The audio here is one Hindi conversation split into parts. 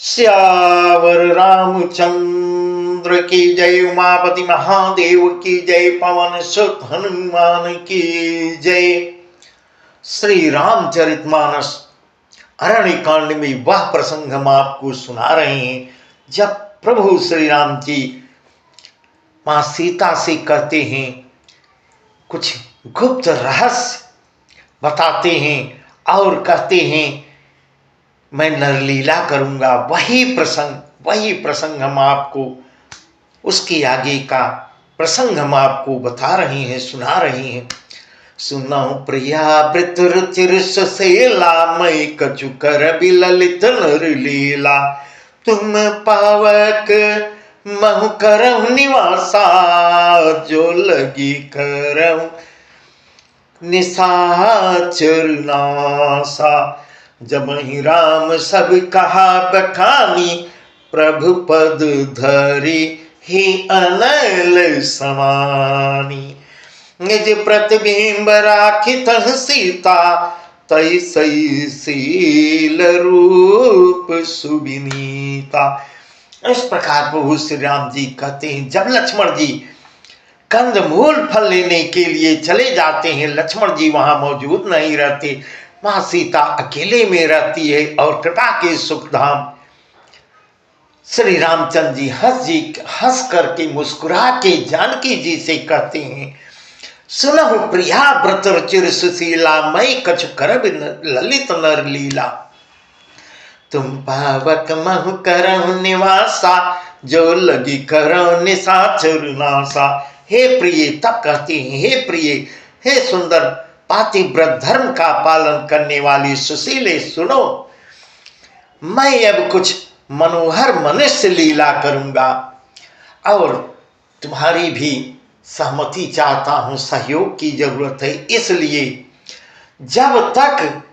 श्यावर रामचंद्र की जय, उमापति महादेव की जय, पवन सुत हनुमान की जय। श्री रामचरितमानस अरण्य कांड में वह प्रसंग हम आपको सुना रहे हैं जब प्रभु श्री राम जी मां सीता से कहते हैं, कुछ गुप्त रहस्य बताते हैं और कहते हैं मैं नरलीला करूंगा। वही प्रसंग हम आपको, उसके आगे का प्रसंग हम आपको बता रहे हैं, सुना रहे हैं। सुनो प्रिया वृत रुचिर सुशीला, मैं कछु कर बिललित नरलीला। तुम पावक महु करहु निवासा, जो लगी करहु निशाचर नासा। जब ही राम सब कहा बखानी, प्रभु पद धरी ही अनल समानी। निज प्रतिबिंब राखित सीता, तैसै शील रूप सुविनीता। इस प्रकार प्रभु श्री राम जी कहते हैं, जब लक्ष्मण जी कंदमूल फल लेने के लिए चले जाते हैं, लक्ष्मण जी वहां मौजूद नहीं रहते, मां सीता अकेले में रहती है और कृपा के सुखधाम श्री रामचंद्र जी हंस करके मुस्कुरा के जानकी जी से कहते हैं, सुनहु प्रिया व्रत रुचिर सुशीला, मैं कछु करब ललित नर लीला। तुम पावक महु करहु निवासा, जो लगी करहु निशाचर नासा। हे प्रिय, तब कहते हैं, हे प्रिय, हे सुंदर पातिव्रत धर्म का पालन करने वाली सुशीले, सुनो, मैं अब कुछ मनोहर मनुष्य लीला करूंगा और तुम्हारी भी सहमति चाहता हूं, सहयोग की जरूरत है। इसलिए जब तक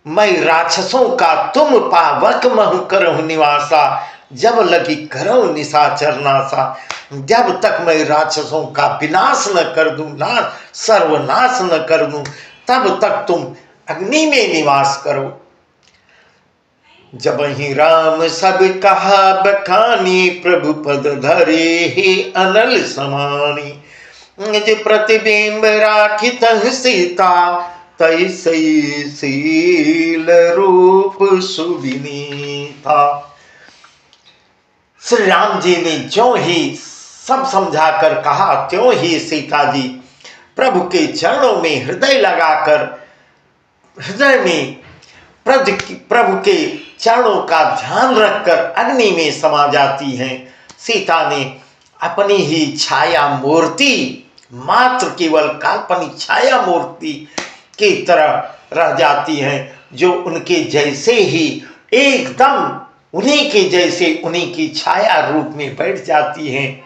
मैं राक्षसों का तुम पावक महु करहु निवासा, जब लगी करहु निशाचर नासा, जब तक मैं राक्षसों का विनाश न कर दूं, सर्वनाश न कर दूं, तब तक तुम अग्नि में निवास करो। जब ही राम सब कहा बखानी, प्रभु पद धरे ही अनल समानी। निज प्रतिबिंब राखित सीता, तैसै शील रूप सुविनीता। श्री राम जी ने जो ही सब समझाकर कहा, त्यों ही सीता जी प्रभु के चरणों में हृदय लगाकर, हृदय में प्रभु के चरणों का ध्यान रखकर अग्नि में समा जाती हैं। सीता ने अपनी ही छाया मूर्ति, मात्र केवल काल्पनिक छाया मूर्ति की तरह रह जाती हैं, जो उनके जैसे ही एकदम उन्हीं के जैसे, उन्हीं की छाया रूप में बैठ जाती हैं,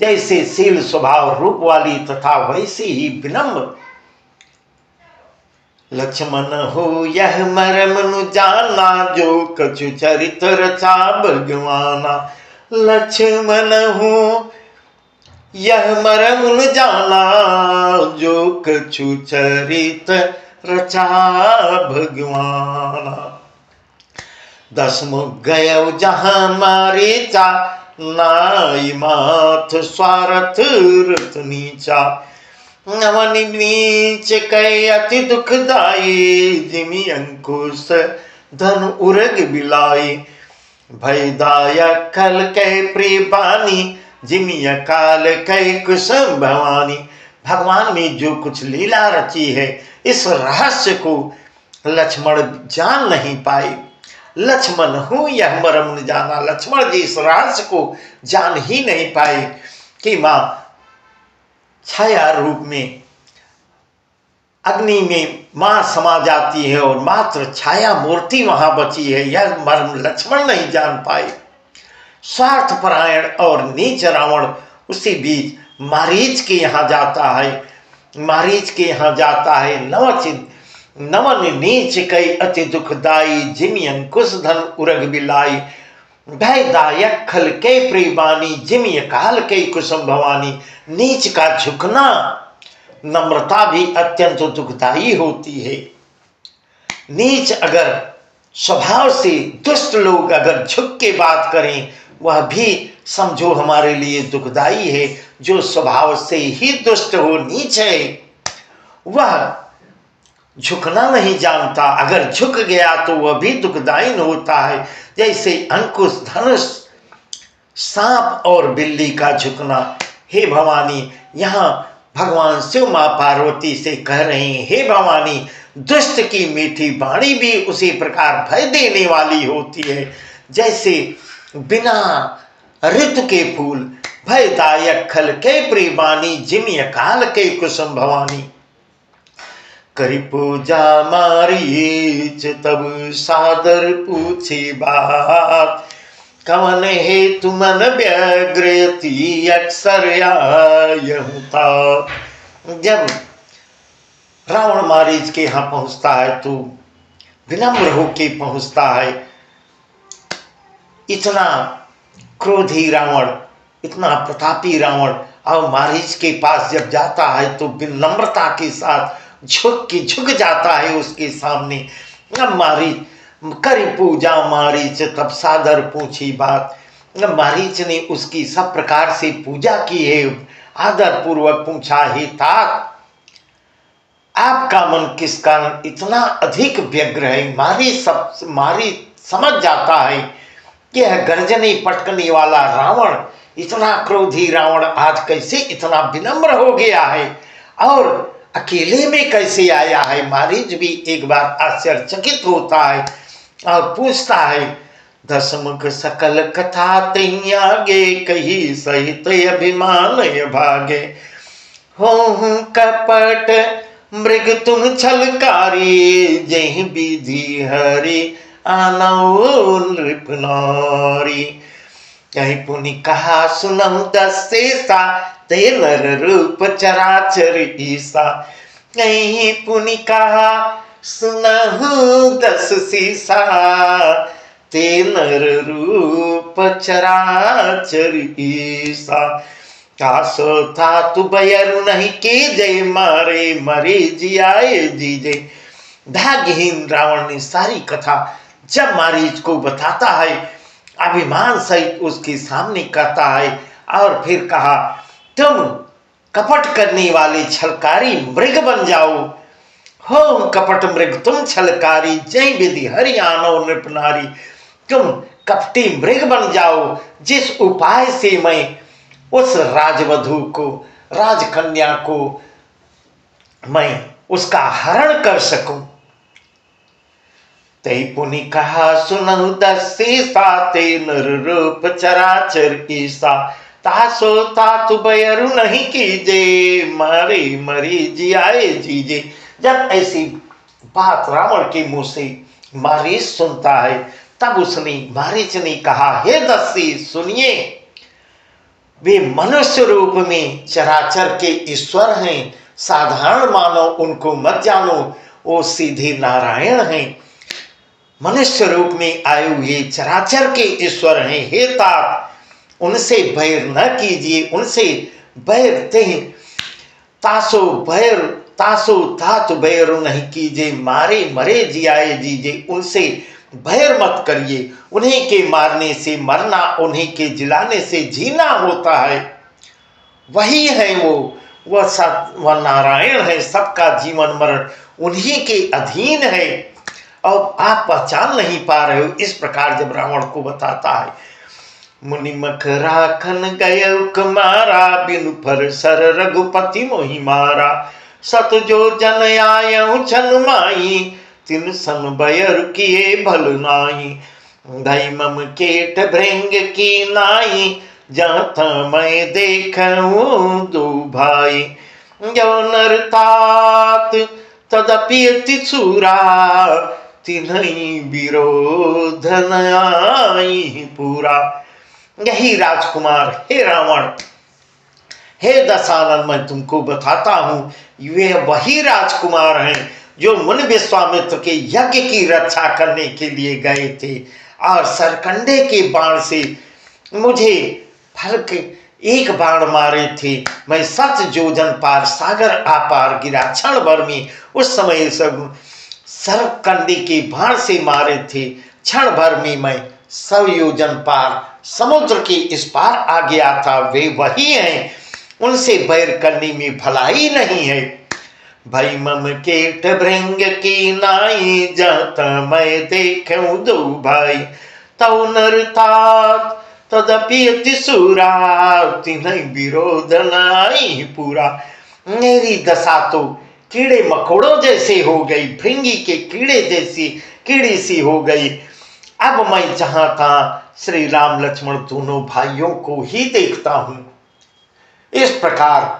जैसे शील स्वभाव रूप वाली तथा वैसे ही विनम्र। लक्ष्मण हो यह मरम नु जाना, जो कछु चरित रचा भगवाना। लक्ष्मण हो यह मरम नु जाना, जो कछु चरित रचा भगवाना। दसमुख गयो जहां मारीचा, नाई माथ स्वार्थ रत नीचा। नवन नीच कै अति दुखदाई, जिमि अंकुश धन उरग बिलाई। भयदायक कल कै प्रिय बानी, जिमि अकाल कै कुसुम भवानी। भगवान ने जो कुछ लीला रची है, इस रहस्य को लक्ष्मण जान नहीं पाए। लक्ष्मण हूं यह मरम न जाना, लक्ष्मण जी इस रहस्य को जान ही नहीं पाए कि मां छाया रूप में अग्नि में मां समा जाती है और मात्र छाया मूर्ति वहां बची है, यह मर्म लक्ष्मण नहीं जान पाए। स्वार्थपरायण और नीच रावण उसी बीच मारीच के यहाँ जाता है, मारीच के यहाँ जाता है। नवन नीच कई अति दुखदाई, जिमि अंकुश धन उरग बिलाई। भयदायक खल के प्रियबानी, जिमि अकाल के कुसुम भवानी। नीच का झुकना, नम्रता भी अत्यंत दुखदाई होती है। नीच अगर स्वभाव से दुष्ट लोग अगर झुक के बात करें वह भी समझो हमारे लिए दुखदाई है। जो स्वभाव से ही दुष्ट हो, नीच है, वह झुकना नहीं जानता, अगर झुक गया तो वह भी दुखदायी होता है। जैसे अंकुश, धनुष, सांप और बिल्ली का झुकना। हे भवानी, यहाँ भगवान शिव माँ पार्वती से कह रहे हैं, हे भवानी, दुष्ट की मीठी वाणी भी उसी प्रकार भय देने वाली होती है जैसे बिना ऋतु के फूल, भयदायक खल के प्रेमानी, जिमिय काल के कुसुम भवानी। करी पूजा मारीच तब सादर पूछी बात, कवन हे तुमन व्यग्रति अक्सर आयहुता। जब रावण मारीच के यहाँ पहुंचता है तो विनम्र होके पहुंचता है। इतना क्रोधी रावण, इतना प्रतापी रावण, और मारीच के पास जब जाता है तो विनम्रता के साथ झुक जाता है उसके सामने। अब मारीच करी पूजा मारीच तब सादर पूछी बात। मारीच ने उसकी सब प्रकार से पूजा की है, आदर पूर्वक पूछा, हे तात, आपका मन किस कारण इतना अधिक व्यग्र है। मारी समझ जाता है कि यह गर्जने पटकने वाला रावण, इतना क्रोधी रावण आज कैसे इतना विनम्र हो गया है और अकेले में कैसे आया है। मारीच भी एक बार आश्चर्यचकित होता है और पूछता है, दसमुख सकल कथा तैयागे, कही सहित अभिमान भागे। हो कपट मृग तुम छलकारी, जय विधि हरि आनौ नृप नारी। कहीं पुनि कहा सुनहु दस सेसा, ते नर रूप चराचर ईसा। कहीं पुनि कहा सुनहु दस सीसा, ते नर रूप चराचर ईसा। कासो था तु बयरु नहीं के, जय मारे मरे जियाए जीजे। भाग्यहीन रावण ने सारी कथा जब मारीच को बताता है, अभिमान सहित उसके सामने कहता है और फिर कहा, तुम कपट करने वाले छलकारी मृग बन जाओ। हो कपट मृग तुम छलकारी, जय विधि हरि आनौ नृप नारी। तुम कपटी मृग बन जाओ, जिस उपाय से मैं उस राजवधू को, राजकन्या को मैं उसका हरण कर सकूं। ते पुनि कहा सुनहु दस सीसा, ते नर रूप चराचर ईसा। तासो तातु बयरु नहीं कीजे, मारे मरी जियाए जीजे। जब ऐसी बात रावण के मुंह से मारीच सुनता है, तब उसने मारीच ने कहा, हे दस्सी सुनिए, वे मनुष्य रूप में चराचर के ईश्वर हैं, साधारण मानो उनको मत जानो, वो सीधे नारायण हैं। मनुष्य रूप में आए हुए चराचर के ईश्वर हैं। हे तात, उनसे बैर न कीजिए, उनसे बैर ते तासो तात बैर नहीं कीजिए, मारे मरे जियाए जीजे। उनसे बैर मत करिए, उन्हीं के मारने से मरना, उन्हीं के जिलाने से जीना होता है। वही है वह नारायण है, सबका जीवन मरण उन्हीं के अधीन है और आप पहचान नहीं पा रहे हो। इस प्रकार जब रावण को बताता है, मुनिमख राखन गय कुमारा, बिनु फर सर रघुपति मोहि मारा। सत जो जन आयऊ छन माई, तिन सन बयर किए भल नाई। धई मम केट भृंग की नाई, जात मैं देखूं दो भाई। जो नर तात तदपि अति छूरा, तिन्हई विरोध न आई पूरा। यही राजकुमार, हे रावण, हे दशानन, मैं तुमको बताता हूं, वे वही राजकुमार हैं जो मुनि विश्वामित्र के यज्ञ की रक्षा करने के लिए गए थे और सरकंडे के बाण से मुझे फल के एक बाण मारे थे। मैं 7 योजन पार सागर आपार गिरा क्षण भर में। उस समय सब सरकंडी के बाण से मारे थे। क्षण भर में मैं 100 योजन पार समुद्र के इस पार आ गया था। वे वही हैं, उनसे बैर करने में भलाई नहीं है। भाई मम केट भृंग की नाई जात मैं देखूं दो भाई तौ नरतात तदपि अति सुरा तिन्ह विरोध नाई पूरा। मेरी दशा तो कीड़े मकोड़ों जैसे हो गई, भृंगी के कीड़े जैसी कीड़ी सी हो गई। अब मैं जहां था श्री राम लक्ष्मण दोनों भाइयों को ही देखता हूं। इस प्रकार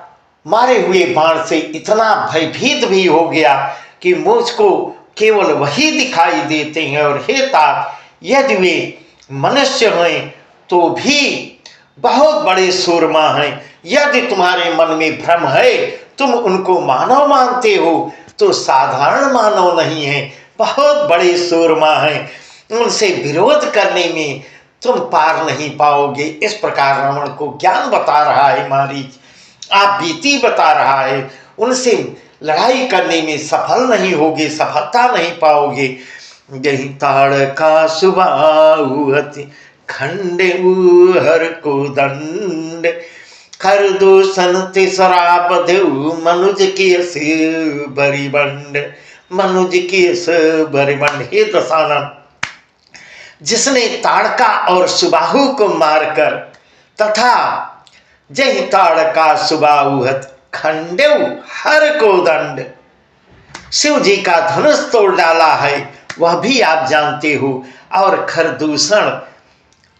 मारे हुए बाण से इतना भयभीत भी हो गया कि मुझको केवल वही दिखाई देते हैं। और हे तात, यदि वे मनुष्य हैं तो भी बहुत बड़े सूरमा हैं। यदि तुम्हारे मन में भ्रम है, तुम उनको मानव मानते हो, तो साधारण मानव नहीं है, बहुत बड़े सूरमा हैं। उनसे विरोध करने में तुम पार नहीं पाओगे। इस प्रकार रावण को ज्ञान बता रहा है मारीच, आप बीती बता रहा है। उनसे लड़ाई करने में सफल नहीं होगे, सफलता नहीं पाओगे। यही ताड़का सुबाहुअति खंडे हर को दंड कर दो संति शराब देव मनुज की बरिबंड मनुज की बरिबंड। हे दशानन, जिसने ताड़का और सुबाहु को मारकर तथा जय ताड़का सुबाहुहत खंडेव हर को दंड शिव जी का धनुष तोड़ डाला है, वह भी आप जानते हो। और खरदूषण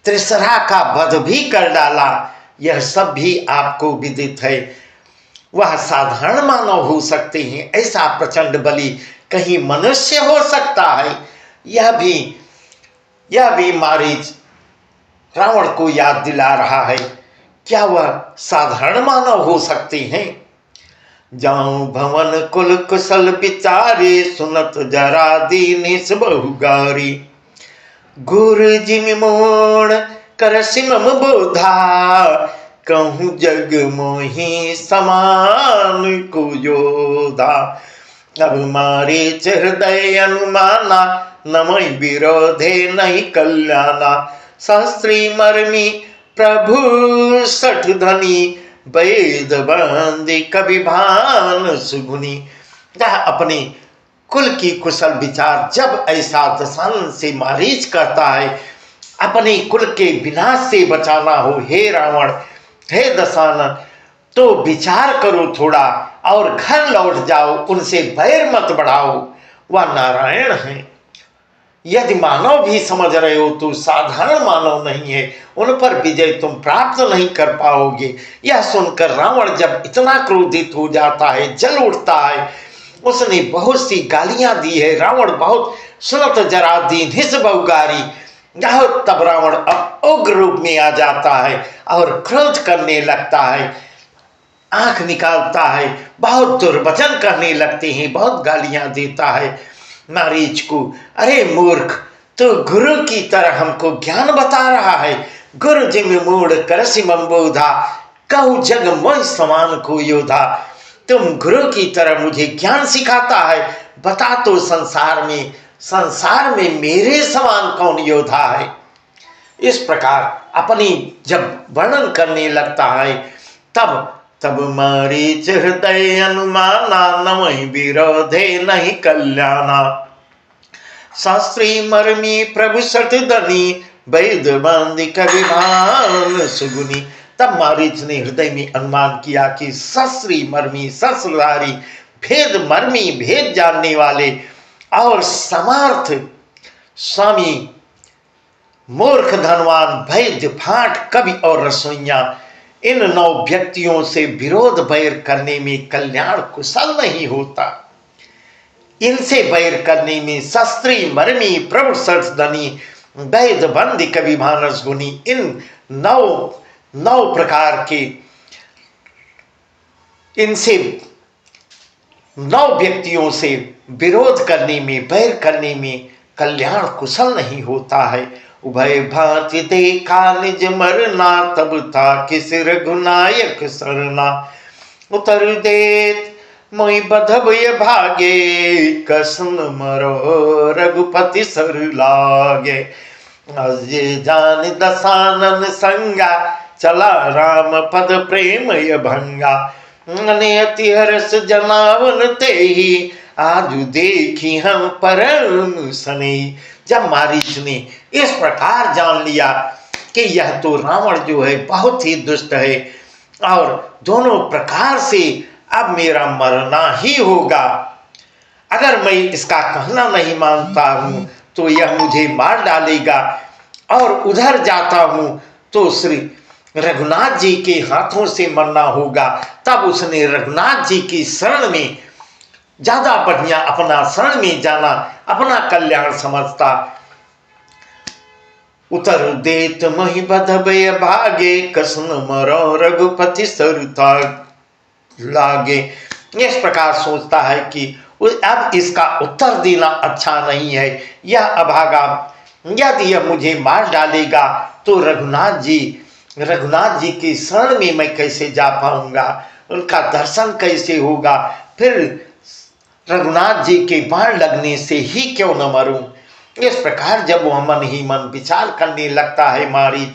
त्रिसरा का वध भी कर डाला, यह सब भी आपको विदित है। वह साधारण मानव हो सकते हैं, ऐसा प्रचंड बलि कहीं मनुष्य हो सकता है? यह भी मारीच रावण को याद दिला रहा है। क्या वह साधारण मानव हो सकते हैं? जाऊं भवन कुल कुशल विचारे सुनत जरा दीन बहुगारी गुरु जिम मोण कर सिमम बोधा कहूँ जग मोही समान को योधा। अब मारे हृदय अनुमाना नमय विरोधे नहीं कल्याणा शास्त्री मर्मी प्रभु सठ धनी वेद बंदी कवि भान सुगुनी। अपने कुल की कुशल विचार जब ऐसा दशानन से मारीच करता है, अपने कुल के विनाश से बचाना हो, हे रावण, हे दशानन, तो विचार करो थोड़ा और घर लौट जाओ, उनसे बैर मत बढ़ाओ। वह नारायण है। यदि मानव भी समझ रहे हो तो साधारण मानव नहीं है, उन पर विजय तुम प्राप्त नहीं कर पाओगे। यह सुनकर रावण जब इतना क्रोधित हो जाता है, जल उठता है, उसने बहुत सी गालियां दी है। रावण बहुत सुनत जरा दीन हिस बहुगारी। तब रावण अब उग्र रूप में आ जाता है और क्रोध करने लगता है, आंख निकालता है, बहुत दुर्वचन करने लगते हैं, बहुत गालियां देता है मारीच को। अरे मूर्ख, तो गुरु की तरह हमको ज्ञान बता रहा है। गुरु जिम मूड करसि मम्बोधा कहु जग मोह समान को योधा। तुम गुरु की तरह मुझे ज्ञान सिखाता है, बता तो संसार में मेरे समान कौन योद्धा है। इस प्रकार अपनी जब वर्णन करने लगता है, तब मारीच हृदय अनुमाना नमहि विरोधे नहीं कल्याणा शास्त्री मर्मी प्रभु सठ धनी वैद बांधी कवि भान सुगुनी। तब मारीच ने हृदय में अनुमान किया कि शास्त्री मर्मी, ससुरारी, भेद मर्मी, भेद जानने वाले और समर्थ स्वामी, मूर्ख, धनवान, वैद्य, भाट, कवि और रसोइया, इन 9 व्यक्तियों से विरोध बैर करने में कल्याण कुशल नहीं होता। इनसे बैर करने में शास्त्री मर्मी प्रभु सरधनी वैद बंदी कवि मानस गुनी, इन 9 प्रकार के इनसे 9 व्यक्तियों से विरोध करने में, बैर करने में कल्याण कुशल नहीं होता है। उभय भांति देखा निज मरना तब था किस रघुनायक सरना उतर देत मोहि बधब ये भागे कसन मरो रघुपति सर लागे। अजय जान दसानन संगा चला राम पद प्रेम य भंगा। अति हर्ष जनावन ते ही आजु देखी हम परम सने। जब मारीच ने इस प्रकार जान लिया कि यह तो रावण जो है बहुत ही दुष्ट है और दोनों प्रकार से अब मेरा मरना ही होगा, अगर मैं इसका कहना नहीं मानता हूं तो यह मुझे मार डालेगा, और उधर जाता हूं तो श्री रघुनाथ जी के हाथों से मरना होगा। तब उसने रघुनाथ जी की शरण में ज्यादा बढ़िया अपना शरण में जाना अपना कल्याण समझता। उतर देत मही बधबय भागे कसन मरो रघुपति सरुता लागे। इस प्रकार सोचता है कि अब इसका उत्तर देना अच्छा नहीं है, यह अभागा यदि यह मुझे मार डालेगा तो रघुनाथ जी की शरण में मैं कैसे जा पाऊंगा, उनका दर्शन कैसे होगा, फिर रघुनाथ जी के बाण लगने से ही क्यों न मरूं। इस प्रकार जब वह मन ही मन विचार करने लगता है मारीच।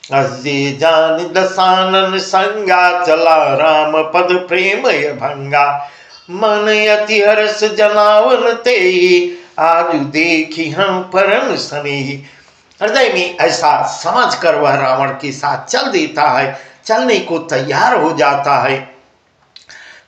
अजय जान दसानन संगा चला राम पद प्रेम य भंगा। मन अति हर्ष जनावन ते आज देखी हम परम स्नेही। हृदय में ऐसा समझ कर वह रावण के साथ चल देता है, चलने को तैयार हो जाता है।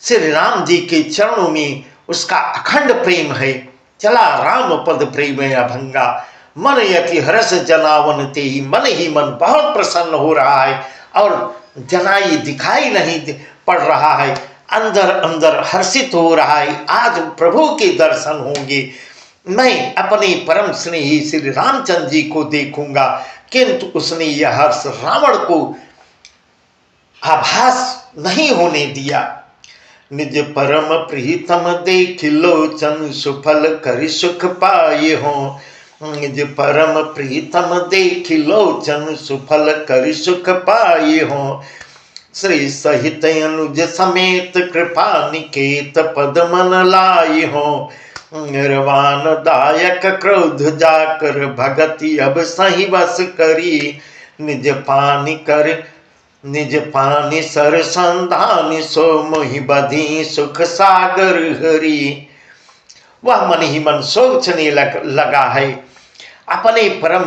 श्री राम जी के चरणों में उसका अखंड प्रेम है। चला राम पद प्रेम अभंगा। मन यति हर्ष जनावन ते ही, मन ही मन बहुत प्रसन्न हो रहा है और जनाई दिखाई नहीं पड़ रहा है, अंदर अंदर हर्षित हो रहा है। आज प्रभु के दर्शन होंगे, मैं अपने परम स्नेही श्री रामचंद्र जी को देखूंगा। किंतु उसने यह हर्ष रावण को आभास नहीं होने दिया। निज परम प्रीतम देख लोचन सुफल करि सुख पाए हो। निज परम प्रीतम देख लोचन सुफल करि सुख पाए हो। श्री सहित अनुज समेत कृपा निकेत पद मन लाए हो। निर्वाण दायक क्रोध जाकर भगति अब सही बस करी। निज पानी सर संधान सो मोहि बधी सुख सागर हरि। वह मन ही मन सोचने लगा है, अपने परम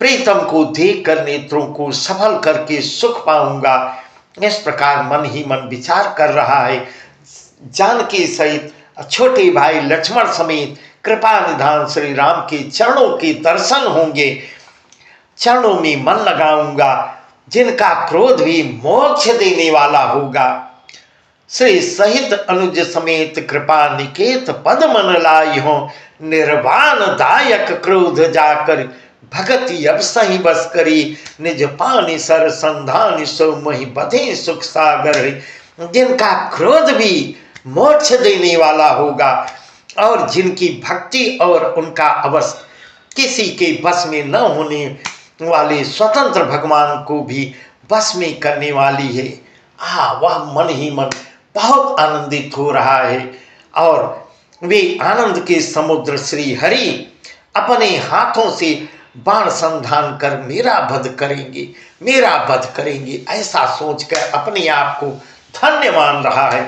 प्रीतम को देख कर नेत्रों को सफल करके सुख पाऊंगा। इस प्रकार मन ही मन विचार कर रहा है। जानकी सहित छोटे भाई लक्ष्मण समेत कृपा निधान श्री राम के चरणों के दर्शन होंगे, चरणों में मन लगाऊंगा, जिनका क्रोध भी मोक्ष देने वाला होगा। श्री सहित अनुज समेत कृपा निकेत पद मन लाई हो। निर्वाण दायक क्रोध जाकर भगति अब सही बस करी। निज पानी सर संधान सो मोहि बधे सुख सागर। जिनका क्रोध भी मोक्ष देने वाला होगा और जिनकी भक्ति और उनका अवश्य किसी के बस में न होने वाले स्वतंत्र भगवान को भी बस में करने वाली है। वह मन ही मन बहुत आनंदित हो रहा है और वे आनंद के समुद्र श्री हरि अपने हाथों से बाण संधान कर मेरा वध करेंगे, ऐसा सोचकर अपने आप को धन्य मान रहा है।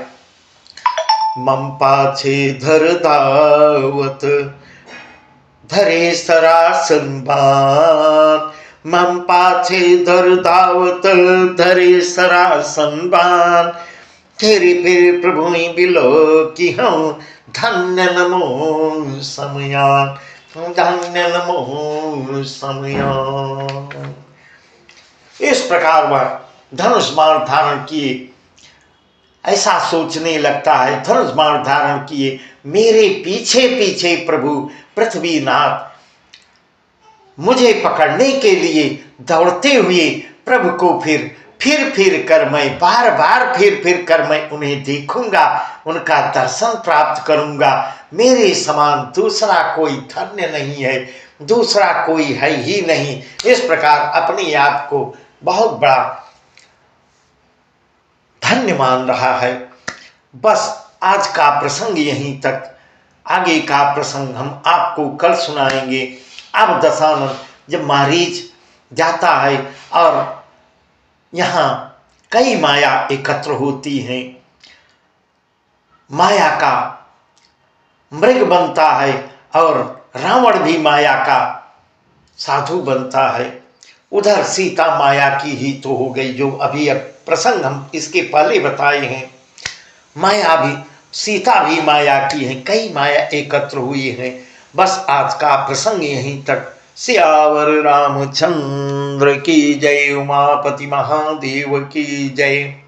मम पाछे धर दावत धरे सरासन बाण। मम पाछे धर दावत धरे सरासन बाण। तेरे फिर प्रभु बिलो कि हम धन्य नमो समयान, धन्य नमो समयान। इस प्रकार वह धनुष बाण धारण किए, ऐसा सोचने लगता है, धनुष बाण धारण किए मेरे पीछे पीछे प्रभु पृथ्वीनाथ मुझे पकड़ने के लिए दौड़ते हुए प्रभु को फिर कर मैं फिर कर मैं उन्हें देखूंगा, उनका दर्शन प्राप्त करूंगा। मेरे समान दूसरा कोई धन्य नहीं है, दूसरा कोई है ही नहीं। इस प्रकार अपने आप को बहुत बड़ा धन्य मान रहा है। बस आज का प्रसंग यहीं तक, आगे का प्रसंग हम आपको कल सुनाएंगे। अब दशानन जब मारीच जाता है और यहाँ कई माया एकत्र होती हैं, माया का मृग बनता है और रावण भी माया का साधु बनता है। उधर सीता माया की ही तो हो गई, जो अभी अब प्रसंग हम इसके पहले बताए हैं। माया भी, सीता भी माया की है, कई माया एकत्र हुई है। बस आज का प्रसंग यहीं तक। सियावर रामचंद्र की जय, उमापति महादेव की जय।